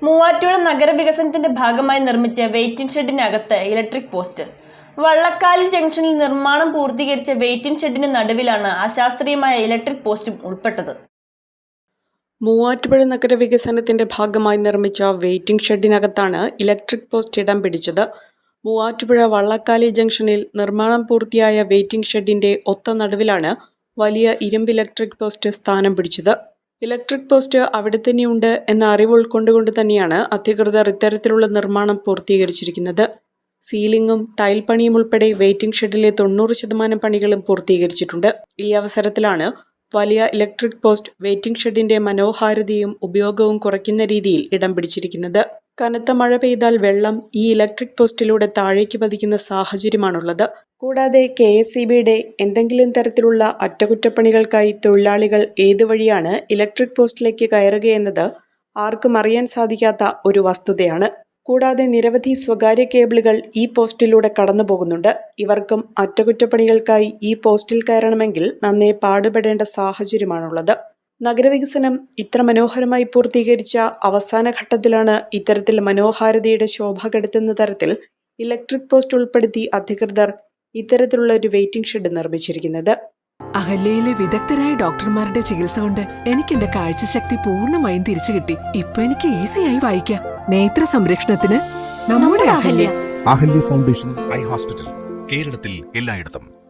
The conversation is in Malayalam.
മൂവാറ്റുപുഴ നഗരവികസനത്തിന്റെ ഭാഗമായി നിർമ്മിച്ച വെയിറ്റിംഗ് ഷെഡിനകത്ത് ഇലക്ട്രിക് പോസ്റ്റ്. വള്ളക്കാലി ജംഗ്ഷനിൽ നിർമ്മാണം പൂർത്തീകരിച്ച വെയിറ്റിംഗ് ഷെഡിന് നടുവിലാണ് അശാസ്ത്രീയമായ ഇലക്ട്രിക് പോസ്റ്റും ഉൾപ്പെട്ടത്. മൂവാറ്റുപുഴ നഗരവികസനത്തിന്റെ ഭാഗമായി നിർമ്മിച്ച വെയിറ്റിംഗ് ഷെഡിനകത്താണ് ഇലക്ട്രിക് പോസ്റ്റ് ഇടം പിടിച്ചത്. മൂവാറ്റുപുഴ വള്ളക്കാലി ജംഗ്ഷനിൽ നിർമ്മാണം പൂർത്തിയായ വെയിറ്റിംഗ് ഷെഡിന്റെ ഒത്ത നടുവിലാണ് വലിയ ഇരുമ്പ് ഇലക്ട്രിക് പോസ്റ്റ് സ്ഥാനം പിടിച്ചത്. ഇലക്ട്രിക് പോസ്റ്റ് അവിടെ തന്നെയുണ്ട് എന്ന അറിവ് ഉൾക്കൊണ്ടുകൊണ്ട് തന്നെയാണ് അധികൃതർ ഇത്തരത്തിലുള്ള നിർമ്മാണം പൂർത്തീകരിച്ചിരിക്കുന്നത്. സീലിംഗും ടൈൽ പണിയും ഉൾപ്പെടെ വെയിറ്റിംഗ് ഷെഡിലെ 90% പണികളും പൂർത്തീകരിച്ചിട്ടുണ്ട്. ഈ അവസരത്തിലാണ് വലിയ ഇലക്ട്രിക് പോസ്റ്റ് വെയിറ്റിംഗ് ഷെഡിന്റെ മനോഹാരിതയും ഉപയോഗവും കുറയ്ക്കുന്ന രീതിയിൽ ഇടം പിടിച്ചിരിക്കുന്നത്. കനത്ത മഴ പെയ്താൽ വെള്ളം ഈ ഇലക്ട്രിക് പോസ്റ്റിലൂടെ താഴേക്ക് പതിക്കുന്ന സാഹചര്യമാണുള്ളത്. കൂടാതെ KSEBയുടെ എന്തെങ്കിലും തരത്തിലുള്ള അറ്റകുറ്റപ്പണികൾക്കായി തൊഴിലാളികൾ ഏതുവഴിയാണ് ഇലക്ട്രിക് പോസ്റ്റിലേക്ക് കയറുകയെന്നത് ആർക്കും അറിയാൻ സാധിക്കാത്ത ഒരു വസ്തുതയാണ്. കൂടാതെ നിരവധി സ്വകാര്യ കേബിളുകൾ ഈ പോസ്റ്റിലൂടെ കടന്നു പോകുന്നുണ്ട്. ഇവർക്കും അറ്റകുറ്റപ്പണികൾക്കായി ഈ പോസ്റ്റിൽ കയറണമെങ്കിൽ നന്നേ പാടുപെടേണ്ട സാഹചര്യമാണുള്ളത്. നഗരവികസനം ഇത്ര മനോഹരമായി പൂർത്തീകരിച്ച അവസാന ഘട്ടത്തിലാണ് ഇത്തരത്തിൽ മനോഹാരിതയുടെ ശോഭ കെടുത്തുന്ന തരത്തിൽ ഇലക്ട്രിക് പോസ്റ്റ് ഉൾപ്പെടുത്തി അധികൃതർ ഇത്തരത്തിലുള്ള ഒരു വെയിറ്റിംഗ് ഷെഡ് നിർമ്മിച്ചിരിക്കുന്നത്. അഹല്യയിലെ വിദഗ്ധരായ ഡോക്ടർമാരുടെ ചികിത്സ കൊണ്ട് എനിക്ക് എന്റെ കാഴ്ചശക്തി പൂർണ്ണമായും തിരിച്ചു കിട്ടി. ഇപ്പൊ എനിക്ക് ഈസിയായി വായിക്കാം. നേത്ര സംരക്ഷണത്തിന് നമ്മുടെ Ahalya. Ahalya foundation eye hospital, കേരളത്തിൽ എല്ലായിടത്തും.